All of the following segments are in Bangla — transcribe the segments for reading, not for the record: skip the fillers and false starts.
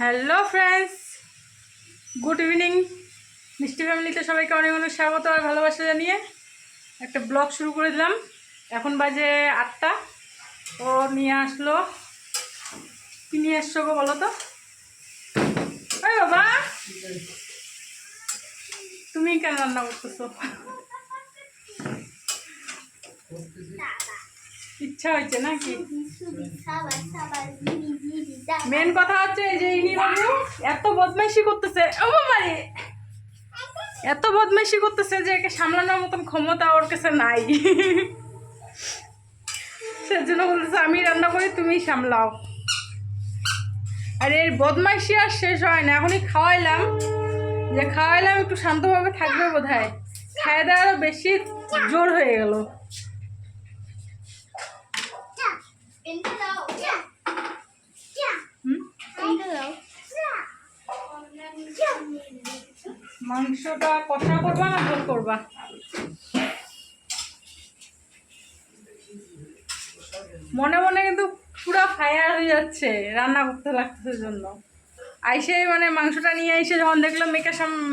Hello friends, good evening. মিষ্টি ফ্যামিলিতে সবাইকে অনেক অনেক স্বাগত আর ভালোবাসা জানিয়ে একটা ব্লগ শুরু করে দিলাম। এখন বাজে 8টা। ও নিয়ে আসলো, কি নিয়ে এসছো গো বলো তো? ওই বাবা, তুমি কেন রান্না করতেছো? ইচ্ছা হয়েছে নাকি? মেন কথা হচ্ছে এই যে ইনি বাবু এত বদমাইশি করতেছে, এত বদমাইশি করতেছে যে একে সামলানোর মতন ক্ষমতা ওর কাছে নাই। সেজন্য বলতেছে আমি রান্না করি, তুমি সামলাও। আর এই বদমাইশি আর শেষ হয় না। এখনই খাওয়াইলাম, যে খাওয়াইলাম একটু শান্তভাবে থাকবে বোধ হয়, খাওয়া দাওয়া আরো বেশি জোর হয়ে গেল। মাংসটা কষা করবা না ঝোল করবা? মনে মনে কিন্তু পুরো ফায়ার হয়ে যাচ্ছে রান্না করতে লাগতেছে জন্য। আইসে মানে মাংসটা নিয়ে এসে যখন দেখলাম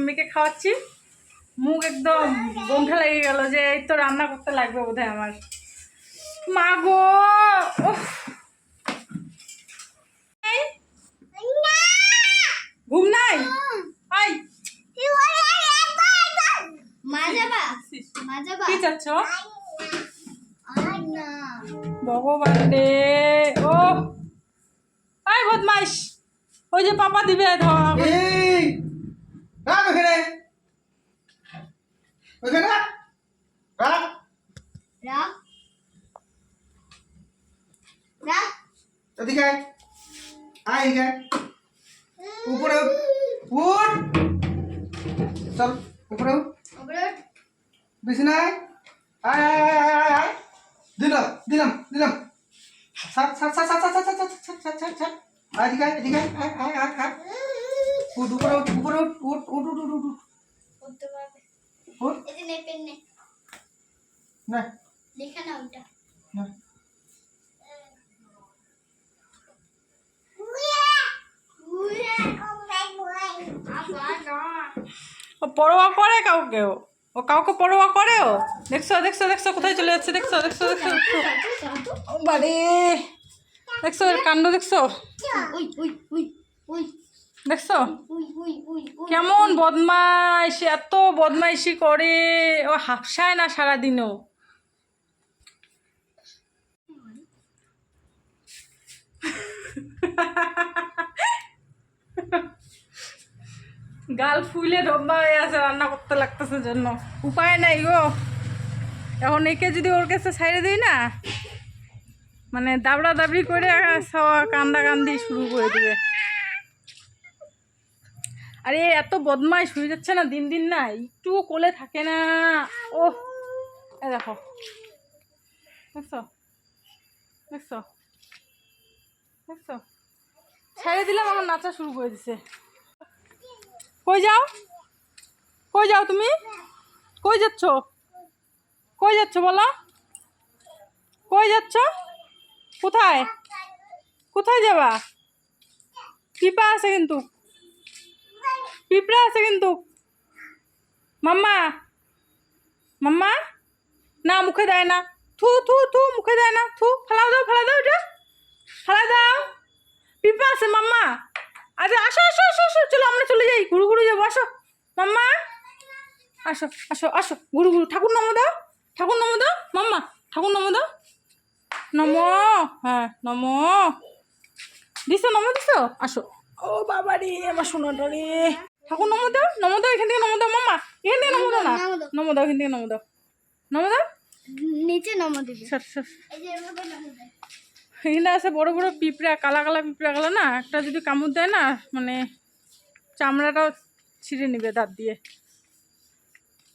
মেয়েকে খাওয়াচ্ছি, মুখ একদম গন্ধা লেগে গেল যে এই তো রান্না করতে লাগবে বোধহয় আমার। মা গো, ঘুম নাই? কি চাচ্ছ ভগবান রে? ও আই বদমাইশ, ওই যে পাপা দিবে ধর। উপরে উঠ, চল উপরে উঠ, বিছানায় আয় আয় আয় আয় আয়, দিলাম দিলাম দিলাম, ছাড় ছাড় ছাড় ছাড় ছাড় ছাড় ছাড় ছাড় ছাড় ছাড় ছাড়, আয় এদিকে আয় এদিকে আয় আয় আয় আয় আয়, উঠ উপরে উঠ উপরে উঠ উঠ উঠ উঠ উঠ উঠ উঠ, না লেখা না ওটা না ও পরোয়া করে কাউকে? ও কাউকে পরোয়া করে? ও দেখছো দেখছো দেখছো কোথায় চলে যাচ্ছে, দেখছো দেখছো দেখছো বাড়ি, দেখছো এর কাণ্ড দেখছো, দেখছো কেমন বদমাইশ, এত বদমাইশি করে। ও হাফসায় না সারাদিনও। গাল ফুলে ডব্বা হয়ে আছে রান্না করতে লাগতেছে জন্য। উপায় নাই গো, এখন একে যদি ওর কাছে ছাইড়ে দিই না, মানে দাবড়া দাবড়ি করে কান্দা কান্দি শুরু করে দিবে। আরে এত বদমাইশ হয়ে যাচ্ছে না দিন দিন, না একটুও কোলে থাকে না। ও দেখো দেখছো দেখছো দেখছো, ছেড়ে দিলাম আমার নাচা শুরু করে দিছে। কই যাও, কই যাও তুমি? কই যাচ্ছ? কই যাচ্ছ বলো? কই যাচ্ছ? কোথায় কোথায় যাবা? পিঁপড়া আছে কিন্তু, পিঁপড়া আছে কিন্তু। মাম্মা মাম্মা, না মুখে দেয় না, থু থু থু, মুখে দেয় না, থু, ফেলাও দাও ফেলা দাও, এটা ফেলা দাও। পিঁপড়া আছে মাম্মা। আচ্ছা আসো আসো আসো আসো, চলো আমরা চলে যাই, ঘুরু ঘুরু যাবো, আসো মাম্মা, আসো আসো আসো, ঘুরু ঘুরু। ঠাকুর নমো দাও, ঠাকুর নমো দাও মাম্মা, ঠাকুর নমো দাও, নমো, হ্যাঁ নমো দিছো, নমো দিছো, আসো। ও বাবা রে আমার সোনাটা রে, ঠাকুর নমো দাও, নমো দাও, এখান থেকে নমো দাও মাম্মা, এখান থেকে নমো দাও না, নমো দাও, এখান থেকে নমো দাও, নমো দাও, নিচে নামা দিবে। সর সর। এই যে এভাবে নামা দেয়। এখানে আছে বড় বড় পিঁপড়া, কালা কালা পিঁপড়া গেলো না, একটা যদি কামড় দেয় না মানে চামড়াটাও ছিঁড়ে নিবে দাঁত দিয়ে,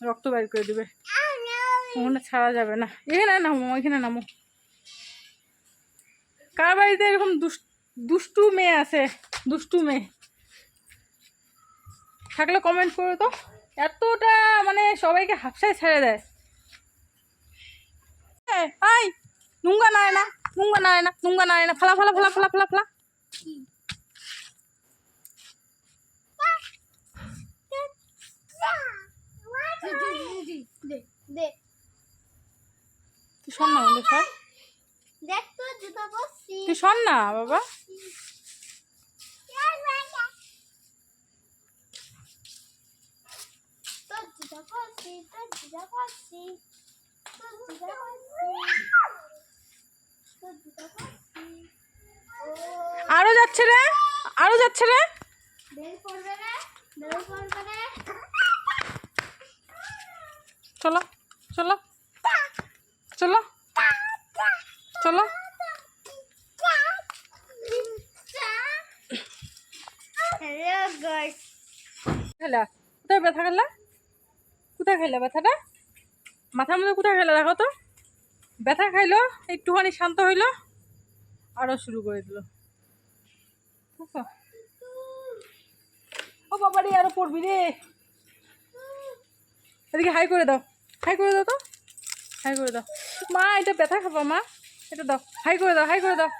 রক্ত বের করে দিবে, ওখানে ছাড়া যাবে না। এখানে নামো, এখানে নামো। কার বাড়িতে এরকম দুষ্টু মেয়ে আছে? দুষ্টু মেয়ে থাকলে কমেন্ট করো তো। এতটা মানে সবাইকে হাফসায় ছেড়ে দেয়। আই নুঙ্গা নাড়ে না, নুঙ্গা নাড়ে না, নুঙ্গা নাড়ে না, ফেলা ফেলা ফেলা ফেলা ফেলা ফেলা। তুই শোন না বন্ধু, সর। দেখ তো জুতা পরছি। তুই শোন না বাবা। তোর জুতা পরছি, তোর জুতা পরছি, তোর জুতা পরছি, তোর জুতা পরছি। আরো যাচ্ছে রে, আরো যাচ্ছে রে। বেল পড়বে রে, বেল পড়বে রে। চলো চলো চলো চলো। হ্যালো গাইস, খেলা কোথায় ব্যথা খেলা? কোথায় খাইলা ব্যথাটা? মাথার মধ্যে কোথায় খেলা দেখো তো? ব্যথা খাইলো, একটুখানি শান্ত হইলো, আরো শুরু করে দিল। বুঝছো? ও বাবা রে, আরো পড়বি রে। এদিকে হাই করে দাও, হাই করে দাও তো, হাই করে দাও। মা এটা ব্যথা খাবো মা, এটা দাও, হাই করে দাও, হাই করে দাও।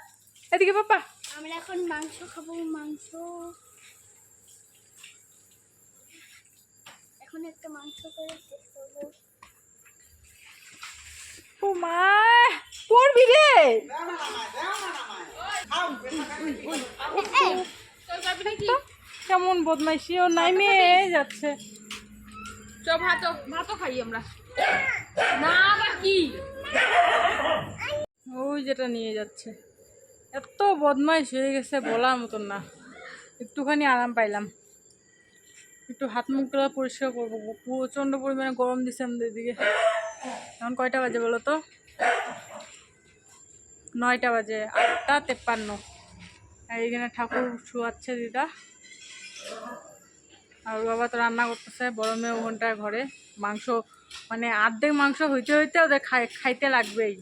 এদিকে পাপা। আমরা এখন মাংস খাবো, মাংস। এখন একটা মাংস করে শেষ করবো। ও মা, পড়বি রে। তো কেমন বদমাইশি, ও নাইমে যাচ্ছে। চ ভাতও ভাতও খাই আমরা। না আবার কি? ওই যেটা নিয়ে যাচ্ছে, এত বদমাইশ হয়ে গেছে বলার মতন না। একটুখানি আরাম পাইলাম, একটু হাত মুখগুলো পরিষ্কার করবো। প্রচণ্ড পরিমাণে গরম দিচ্ছে আমাদের দিকে। এখন কয়টা বাজে বলো তো? 9টা বাজে, 8টা 53। আর এইখানে ঠাকুর শুয়াচ্ছে দিদা, আর বাবা তো রান্না করতেছে। বড় মেয়ে ওখানটায় ঘরে মাংস, মানে অর্ধেক মাংস হইতে হইতে ওদের খাইতে লাগবেই।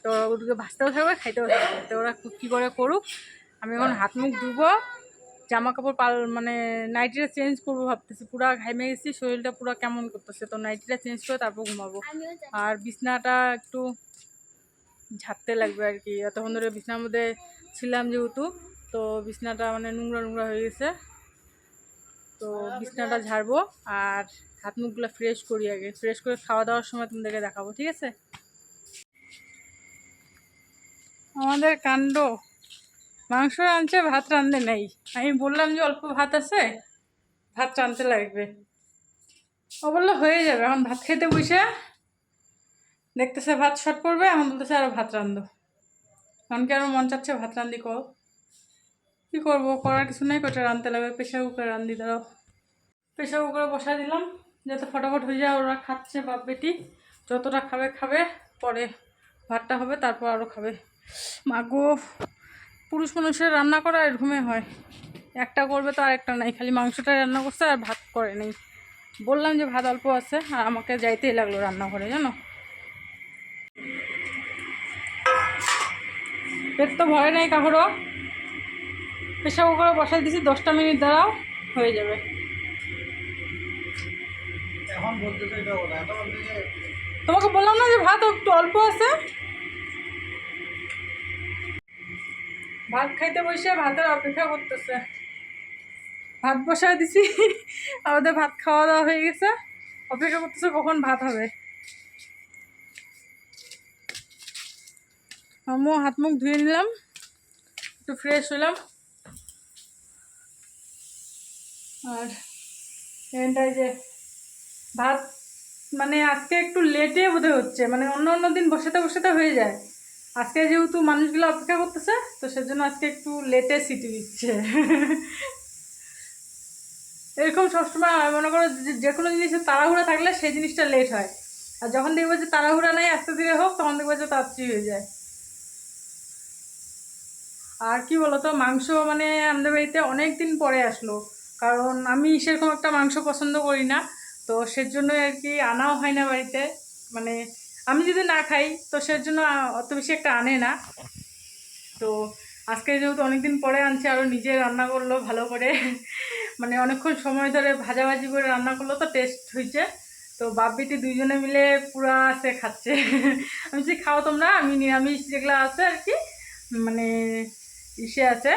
তো ওদেরকে ভাজতেও থাকবে, খাইতেও থাকবে। তো ওরা কী করে করুক। আমি এখন হাত মুখ ধুবো, জামা কাপড় মানে নাইটিটা চেঞ্জ করবো ভাবতেছি। পুরা ঘামে গেছি, শরীরটা পুরো কেমন করতেছে। তো নাইটিটা চেঞ্জ করে তারপর ঘুমাবো। আমিও যাচ্ছি। আর বিছনাটা একটু ঝাড়তে লাগবে আর কি। এতক্ষণ ধরে বিছনার মধ্যে ছিলাম যেহেতু, তো বিছনাটা মানে নোংরা নোংরা হয়ে গেছে। তো বিছনাটা ঝাড়বো আর হাত মুখগুলো ফ্রেশ করি আগে। ফ্রেশ করে খাওয়া দাওয়ার সময় তোমাদেরকে দেখাবো, ঠিক আছে? আমাদের কাণ্ড, মাংস রাঁধছে, ভাত রাঁধতে নেই। আমি বললাম যে অল্প ভাত আছে, ভাত রাঁধতে লাগবে। ও বললো হয়ে যাবে। এখন ভাত খেতে বসে দেখতেছে ভাত শর্ট পড়বে, এখন বলতেছে আরো ভাত রাঁধো। এখন কি আরো মন চাচ্ছে ভাত রাঁধি। কী করবো, করার কিছু নেই, কটা রাঁধতে লাগবে। প্রেশার কুকারে রাঁধি, দাঁড়াও। প্রেশার কুকারে বসাই দিলাম যাতে ফটাফট হয়ে যায়। ওরা খাচ্ছে, বাপ বেটি যতটা খাবে খাবে, পরে ভাতটা হবে, তারপর আরও খাবে। মাগো, পুরুষ মানুষের রান্না করা এরকমই হয়, একটা করবে তো আর একটা নাই। খালি মাংসটা রান্না করছে আর ভাত করে নেই। বললাম যে ভাত অল্প আছে, আর আমাকে যাইতেই লাগলো রান্নাঘরে, জানো। পেট তো ভয় নেই কাকুরও। প্রেশার কুকারে বসাই দিছি, 10টা মিনিট দাঁড়াও, হয়ে যাবে। তোমাকে বললাম না যে ভাত একটু অল্প আছে। ভাত খাইতে বসে ভাতের অপেক্ষা করতেছে। ভাত বসায় দিছি, আমাদের ভাত খাওয়া দাওয়া হয়ে গেছে, অপেক্ষা করতেছে কখন ভাত হবে। আমিও হাত মুখ ধুয়ে নিলাম, একটু ফ্রেশ হলাম। আর এখানটায় যে ভাত, মানে আজকে একটু লেটে বোধহয় হচ্ছে, মানে অন্য অন্য দিন বসাতে বসাতে হয়ে যায়। আজকে যেহেতু মানুষগুলো অপেক্ষা করতেছে, তো সেজন্য আজকে একটু লেটে সিটি দিচ্ছে। এরকম সবসময় হয়, মনে করো যে কোনো জিনিসের তাড়াহুড়া থাকলে সেই জিনিসটা লেট হয়। আর যখন দেখবো যে তাড়াহুড়া নাই, আস্তে ধীরে হোক, তখন দেখবো যে তাড়াতাড়ি হয়ে যায়। আর কি বলতো, মাংস মানে আমাদের বাড়িতে অনেক দিন পরে আসলো, কারণ আমি সেরকম একটা মাংস পছন্দ করি না। তো সেজন্য আর কি আনাও হয় না বাড়িতে। মানে আমি যদি না খাই তো সেজন্য অত বেশি একটা আনে না। তো আজকে যেহেতু অনেকদিন পরে আনছে, আরও নিজে রান্না করলো ভালো করে, মানে অনেকক্ষণ সময় ধরে ভাজাভাজি করে রান্না করলো, তো টেস্ট হয়েছে। তো বাপ বেটি দুইজনে মিলে পুরা সে খাচ্ছে। আমি যে খাও তোমরা, আমি নিরামিষ যেগুলো আছে আর কি, মানে ইসে আছে,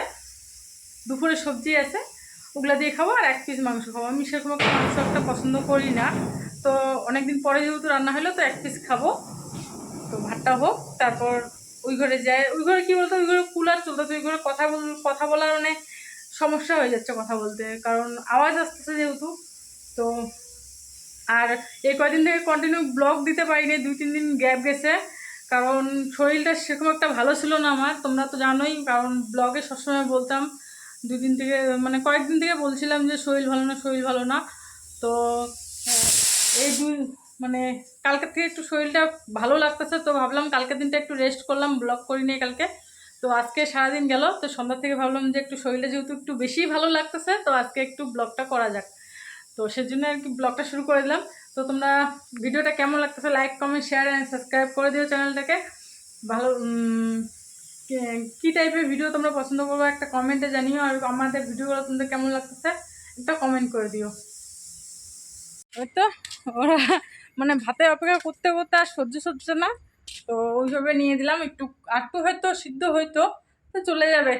দুপুরে সবজি আছে, ওগুলা দিয়ে খাবো, আর 1 পিস মাংস খাবো। আমি সেরকম একটা মাংস একটা পছন্দ করি না। তো অনেকদিন পরে যেহেতু রান্না হলো, তো 1 পিস খাবো। তো ভাতটা হোক, তারপর ওই ঘরে যায়। ওই ঘরে কী বলতো, ওই ঘরে কুলার চলতেছে, ওই ঘরে কথা বলার মানে সমস্যা হয়ে যাচ্ছে কথা বলতে, কারণ আওয়াজ আসতেছে যেহেতু। তো আর এই কয়দিন থেকে কন্টিনিউ ব্লগ দিতে পারিনি, 2-3 দিন গ্যাপ গেছে, কারণ শরীরটা সেরকম একটা ভালো ছিল না আমার, তোমরা তো জানোই। কারণ ব্লগে সবসময় বলতাম, 2 দিন থেকে মানে কয়েকদিন থেকে বলছিলাম যে শরীর ভালো না, শরীর ভালো না। তো এই মানে কালকের থেকে একটু শরীরটা ভালো লাগতেছে, তো ভাবলাম কালকের দিনটা একটু রেস্ট করলাম, ব্লগ করিনি কালকে। তো আজকে সারাদিন গেল, তো সন্ধ্যা থেকে ভাবলাম যে একটু শরীরটা যেহেতু একটু বেশি ভালো লাগতেছে, তো আজকে একটু ব্লগটা করা যাক। তো সেজন্য আর কি ব্লগটা শুরু করে দিলাম। তো তোমরা ভিডিওটা কেমন লাগতেছে like comment share and subscribe করে দিও চ্যানেলটাকে। ভালো কী টাইপের ভিডিও তোমরা পছন্দ করবো একটা কমেন্টে জানিও, আর আমাদের ভিডিওগুলো তোমাদের কেমন লাগতেছে একটা কমেন্ট করে দিও। ওই তো ওরা মানে ভাতের অপেক্ষা করতে করতে আর সহ্য হচ্ছে না, তো ওইভাবে নিয়ে দিলাম। একটু হয়তো সিদ্ধ হয়তো, তো চলে যাবে।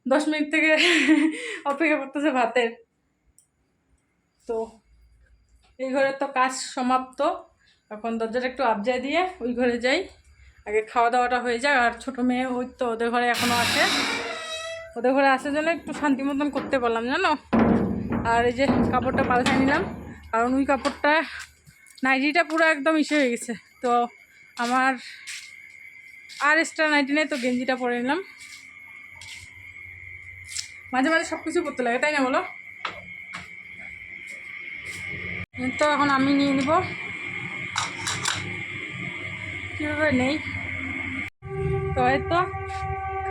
10 মিনিট থেকে অপেক্ষা করতেছে ভাতের। তো এই ঘরের তো কাজ সমাপ্ত, এখন দরজাটা একটু আবজায় দিয়ে ওই ঘরে যাই, আগে খাওয়া দাওয়াটা হয়ে যায়। আর ছোটো মেয়ে ওই তো ওদের ঘরে এখনও আছে, ওদের ঘরে আসার জন্য একটু শান্তি মতন করতে পারলাম জানো। আর এই যে কাপড়টা পাল্টাই নিলাম, কারণ ওই কাপড়টা নাইটিটা পুরো একদম ইসে হয়ে গেছে। তো আমার আর এক্সট্রা নাইটি নেই, তো গেঞ্জিটা পরে নিলাম। মাঝে মাঝে সব কিছু করতে লাগে, তাই না বলো? তো এখন আমি নিয়ে নিব, কীভাবে নেই। তো এই তো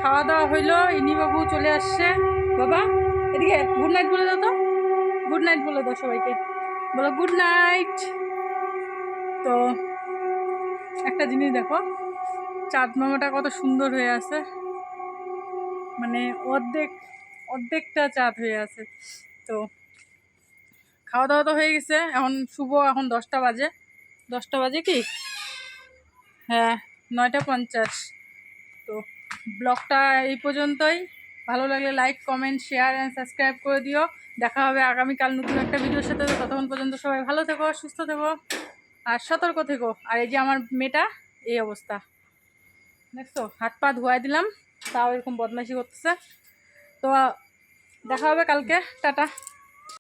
খাওয়া দাওয়া হইলো, ইনিবাবু চলে আসছে। বাবা এদিকে গুড নাইট বলে দাও তো, গুড নাইট বলে দাও সবাইকে, বলো গুড নাইট। তো একটা জিনিস দেখো, চাঁদ মামাটা কত সুন্দর হয়ে আছে, মানে অর্ধেকটা চাঁদ হয়ে আছে। তো খাওয়া দাওয়া তো হয়ে গেছে, এখন শুভ, এখন 10টা বাজে। 10টা বাজে কি, হ্যাঁ 9টা 50। তো ব্লগটা এই পর্যন্তই। ভালো লাগলে like comment share and subscribe করে দিও। দেখা হবে আগামীকাল নতুন একটা ভিডিওর সাথে। ততক্ষণ পর্যন্ত সবাই ভালো থেকো, সুস্থ থেকো আর সতর্ক থেকো। আর এই যে আমার মেয়েটা এই অবস্থা দেখছো, হাত পা ধোয়াই দিলাম, তাও এরকম বদমাইশি করতেছে। তো দেখা হবে কালকে, টাটা।